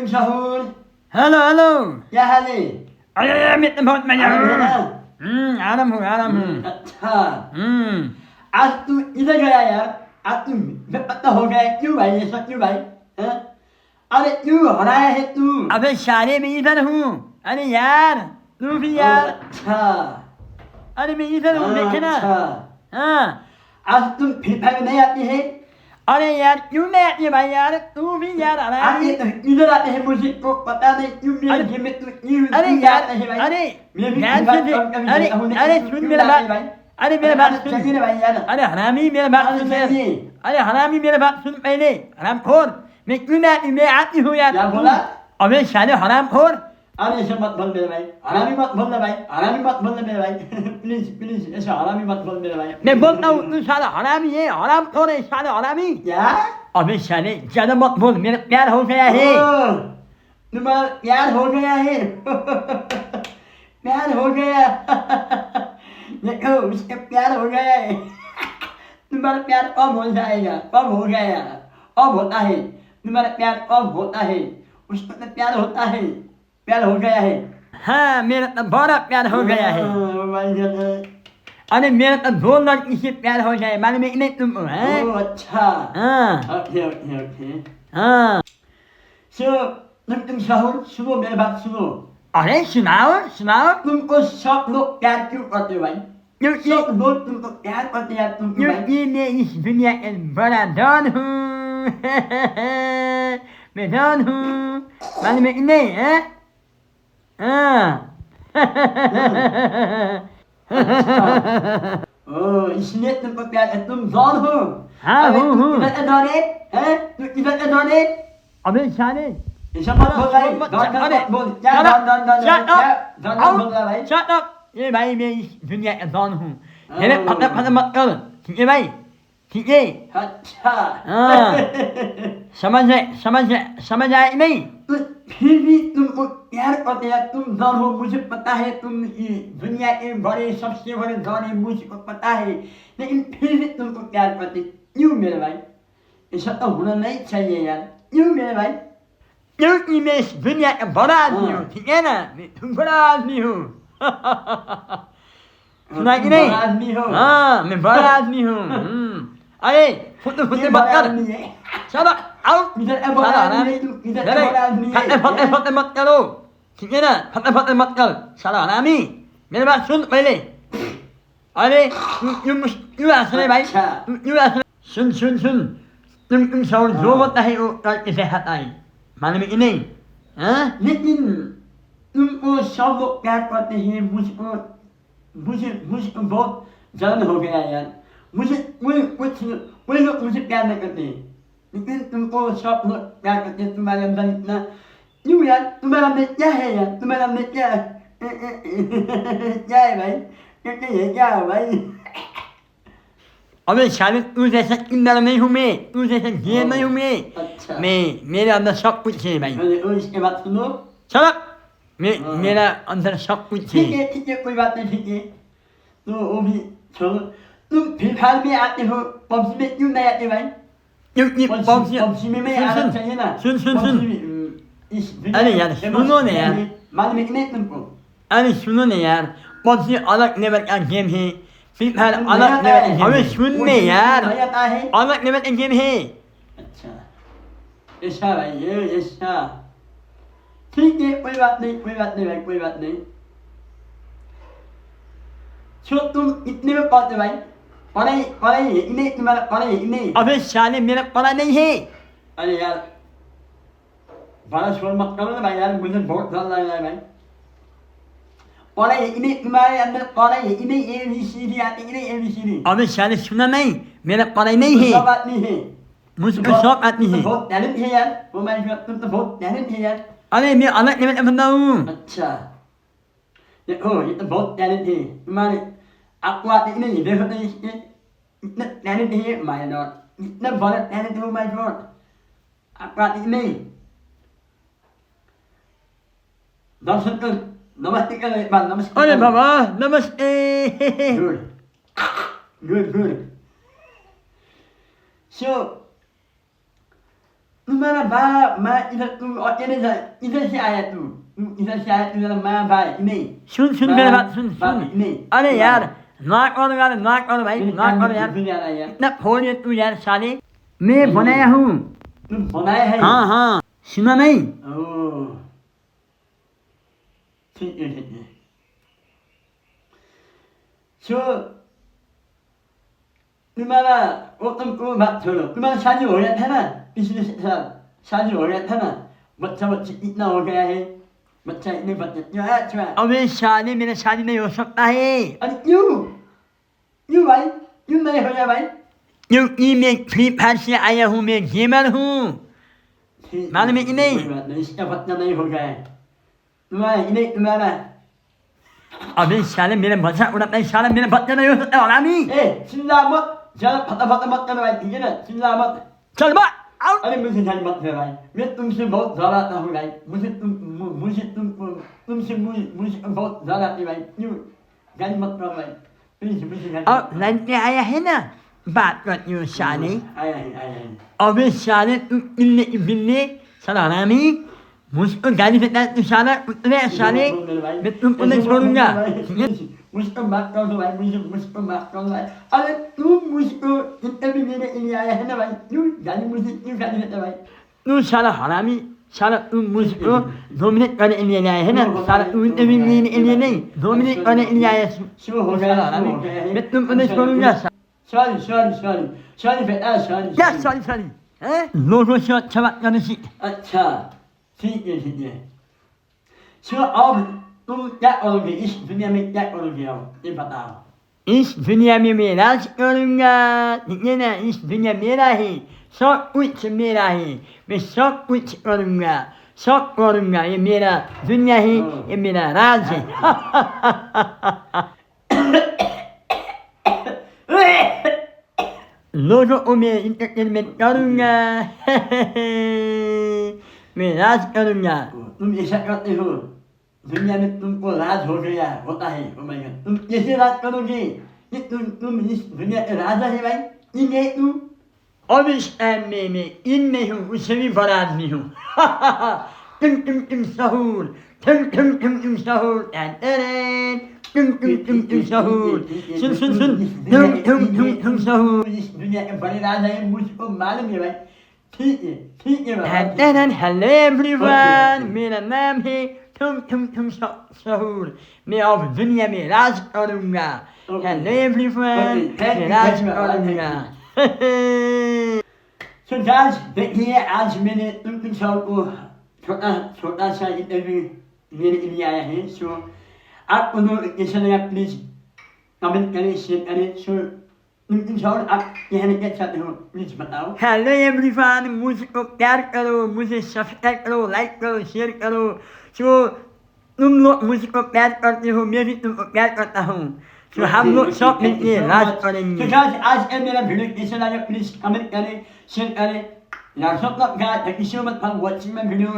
Sahur. Hello, hello. क्या हाल है? अरे मित्र बहुत मजा आराम है ना? आराम हूँ अच्छा। आज तू इधर गया यार। आज तू बेपत्ता हो गया क्यों भाई? ऐसा क्यों भाई? हैं? अरे क्यों हराया है तू? अबे सारे मैं इधर हूँ। अरे यार तू भी यार। अच्छा। अरे मैं इधर हूँ देखे ना। अच्छा। हाँ आज तुम फ्री फायर में नहीं आती है? अरे यार क्यों नहीं आती है भाई यार तू भी यार हरा आज ये तो इधर आते हैं मुझे तो पता नहीं क्यों मेरे अरे- गेम में तू क्यों अरे क्यों यार आते हैं भाई? अरे मैं भी ध्यान फ्री से फायर कभी अरे खेलता हूँ, लेकिन अरे तू सुन क्यों मेरा आते हैं बात भाई? अरे मेरा बात सुन चाहिए ना भाई यार। अरे हरामी मेरा बात अरे सुन चाहिए। अरे हरामी मेरा बात सुन पहले हराम खोर मैं क्यों नहीं आती मैं आती हूँ यार क्या बोला? अबे साले हराम खोर अरे ऐसे मत बोल मेरे भाई, हरामी मत बोलना भाई, हरामी मत बोलना मेरे भाई। प्लीज प्लीज ऐसा हरामी मत बोल मेरे भाई। मैं बोलता हूँ तू साला हरामी है हराम खोर है साले हरामी क्या? अबे साले ज्यादा मत बोल मेरा प्यार हो गया है ओह, तुम्हारा प्यार हो गया है। प्यार हो गया। देखो उसके प्यार हो गया है। तुम्हारा प्यार कब हो जाएगा? कब हो गया? कब होता है? तुम्हारा प्यार कब होता है? उसको तो प्यार होता है। प्यार हो गया है। हाँ मेरा तो बड़ा प्यार हो गया है भाई जान। अरे मेरा तो दो लड़की से प्यार हो जाए मालूम है कि नहीं तुमको हैं ओह अच्छा। हाँ ओके ओके ओके। हाँ सुनो, तुम सहुर सुनो मेरी बात सुनो। अरे सुनाओ सुनाओ तुमको सब लोग प्यार क्यों करते हो भाई? क्योंकि सब लोग तुमको प्यार करते हैं यार तुमको भाई। क्योंकि मैं इस दुनिया का बड़ा डॉन हूँ मैं डॉन हूँ मालूम है कि नहीं है हाँ ओह इसलिए तुमको प्यार है, तुम डॉन हो? हाँ, अरे हूँ, तुम हूँ। किधर का डॉन है? हैं? तुम किधर का डॉन है? अबे साले ऐसा मत बोल भाई, डॉन का मत बोल। क्या डॉन डॉन डॉन Shut क्या up! डॉन डॉन बोल रहा है भाई? Shut up! ये भाई मैं इस दुनिया का डॉन हूँ मेरे फटे फटे मत कर ठीक है भाई ठीक है अच्छा। हाँ समझ आए कि नहीं तो फिर भी तुमको प्यार करते हैं, तुम डॉन हो मुझे पता है, तुम ये दुनिया के बड़े सबसे बड़े डॉन है मुझको पता है, लेकिन फिर भी तुमको प्यार करते क्यों मेरे भाई? ऐसा तो होना नहीं चाहिए यार, क्यों मेरे भाई? क्योंकि मैं इस दुनिया का बड़ा आदमी हूँ हाँ। ठीक है ना मैं तुम बड़ा आदमी हूँ सुना कि तुम नहीं बड़ा आदमी हो? हाँ मैं बड़ा आदमी हूँ अरे फुटे ये मत बड़ा कर आदमी है। चलो आओ इधर ए बड़ा आदमी है, तू इधर ए बड़ा आदमी है। फटे मत करो ठीक है ना फटे मत कर साला हरामी मेरी बात सुन पहले अरे क्यों हंस रहे भाई अच्छा। तुम क्यों हंस रहे सुन तुम सब जो होता है वो करके दिखाता है मालूम है कि नहीं हाँ लेकिन तुमको सब लोग प्यार करते हैं, मुझको बहुत जलन हो गया यार। मुझे कोई लोग मुझे प्यार नहीं करते, लेकिन तुमको सब लोग प्यार करते हैं। तुम्हारे अंदर इतना क्यों यार? तुम्हारे अंदर क्या है यार? तुम्हारे अंदर क्या है? क्या है भाई? क्या है क्या है भाई? अबे साले तू जैसा किन्नर नहीं हूँ मैं तू जैसा ये नहीं हूँ मैं अच्छा। मैं मेरे अंदर सब कुछ है भाई और इसके बाद सुनो। चलो हाँ। मेरा अंदर सब कुछ है ठीक है कोई बात नहीं, ठीक है। तो वो भी छोड़ो, तुम फ्री फायर में आते हो, पबजी में क्यों नहीं आते भाई? क्योंकि पबजी में मैं आना चाहिए ना। सुन PUBG में, इस दुनिया अरे में यार, famous सुनो ना दुनिया यार। में, मालूम है कि नहीं तुमको? अरे सुनो ना यार पबजी अलग लेवल का गेम है फ्री फायर तुम अलग नहीं आता लेवल है? अबे सुन वो ने गेम यार नहीं आता है? अलग लेवल का गेम है अच्छा ऐसा भाई, ये ऐसा ठीक है, कोई बात नहीं भाई, कोई बात नहीं। सो तुम इतने में पढ़ते भाई? पढ़ाई है कि नहीं तुम्हारा? पढ़ाई है कि नहीं? अबे साले मेरा पढ़ा नहीं है अरे यार बड़ा शोर मत करो ना भाई यार, मुझे बहुत डर लग रहा है भाई। पढ़ाई है कि नहीं तुम्हारे अंदर? पढ़ाई है कि नहीं? ABCD आती कि नहीं? ABCD अबे साले सुना नहीं मेरा पढ़ाई नहीं है सब आती है। मुझको सब आती है बहुत टैलेंट है यार, वो मैं तुम तो बहुत टैलेंट है यार। अरे मैं अलग लेवल का बंदा हूँ अच्छा देखो ये तो बहुत टैलेंट है तुम्हारे, आपको आते कि नहीं? देखो तो इसके इतना टैलेंट है माय गॉड, इतना बड़ा टैलेंट है माय गॉड, आपको आते कि नहीं? दर्शक को नमस्ते करो एक बार, नमस्ते अरे करो। बाबा नमस्ते गुड गुड। सो तुम्हारा बाप इधर तुम और इधर से आया तू इधर से आया तू जरा माँ भाई नहीं सुन मेरे बात सुन अरे यार ना करो भाई ना करो यार इतना फोन है तू यार साले मैं बनाया हूँ तुम बनाया है हाँ सुना नहीं ओह ठीक है सो तुम्हारा वो तुमको बात छोड़ो तुम्हारा शादी हो गया था ना पिछले साल शादी हो गया था ना बच्चा इतना हो गया है बच्चा इतने बच्चे अच्छा अबे शादी मेरा शादी नहीं हो सकता है अरे क्यों भाई क्यों नहीं हो गया भाई क्योंकि मैं फ्री फायर से आया हूँ मैं गेमर हूँ मालूम है कि नहीं इसका बच्चा नहीं हो गया है तुम्हारा अबे साले मेरे मजा उड़ाता है साले मेरा बच्चा नहीं हो सकता हरामी चिल्ला मत ज़्यादा फटाफट मत कर भाई ठीक है ना चिल्ला मत चल बा आउट अरे मुझे गाली मत कर भाई मैं तुमसे बहुत डराता हूँ भाई तुमसे बहुत डराती भाई क्यों गाली मत कर भाई प्लीज मुझे गाली और लड़के आया है ना बात करती हूँ साले आया है अबे साले तू बिल्ले साला हरामी मुझको गाली देता है तू साला उतरे साले मैं तुमको नहीं छोड़ूंगा मुझको माफ कर दो भाई मुझको माफ कर दो भाई अरे तुम मुझको इंटरव्यू लेने के लिए आया है ना भाई क्यों गाली देता भाई तू साला हरामी साला तू मुझको 2 मिनट करने के लिए आया है ना साला तू इंटरव्यू लेने के लिए नहीं 2 मिनट करने के लिए आया शुरू हो गया हरामी मैं तुमको नहीं छोड़ूंगा सॉरी बेटा सॉरी क्या सॉरी हैं लोगों से अच्छा बात करने से अच्छा ठीक है सो अब तुम क्या करोगे इस दुनिया में क्या करोगे अब ये बताओ इस दुनिया में मैं राज करूंगा ठीक है ना इस दुनिया मेरा है सब कुछ मेरा है मैं सब कुछ करूंगा ये मेरा दुनिया है ये मेरा राज है लोगों को मैं इंटरटेनमेंट करूंगा मैं राज करूंगा तुम ऐसा करते हो दुनिया में तुमको राज हो गया होता है ओ माय गॉड तुम कैसे राज करोगे कि तुम इस दुनिया के राजा है भाई इन है तू अब इस टाइम में मैं इन नहीं हूँ उससे भी बड़ा आदमी हूँ तुम सहूर तुम सहूर तुम सहूर सुन तुम सहूर इस दुनिया के बड़े राजा है मुझको मालूम है भाई ठीक है भाई हेलो एवरीवन मेरा नाम है तुम सहूर मैं अब दुनिया में राज करूंगा हेलो एवरीवन मैं राज करूंगा सो गाइस देखिए आज मैंने तुम सबको छोटा सा इंटरव्यू लेने के लिए आया है सो आपको कैसा लगा प्लीज कमेंट करें शेयर करें सो तुम सब आप कहना क्या चाहते हो प्लीज बताओ हेलो एवरीवन मुझको प्यार करो मुझे सब्सक्राइब करो लाइक करो शेयर करो सो तुम लोग मुझको प्यार करते हो मैं भी तुमको प्यार करता हूँ तो हम लोग सब मिलके राज करेंगे तो आज का मेरा वीडियो कैसा लगा प्लीज कमेंट करें शेयर करें thank you so much for watching my video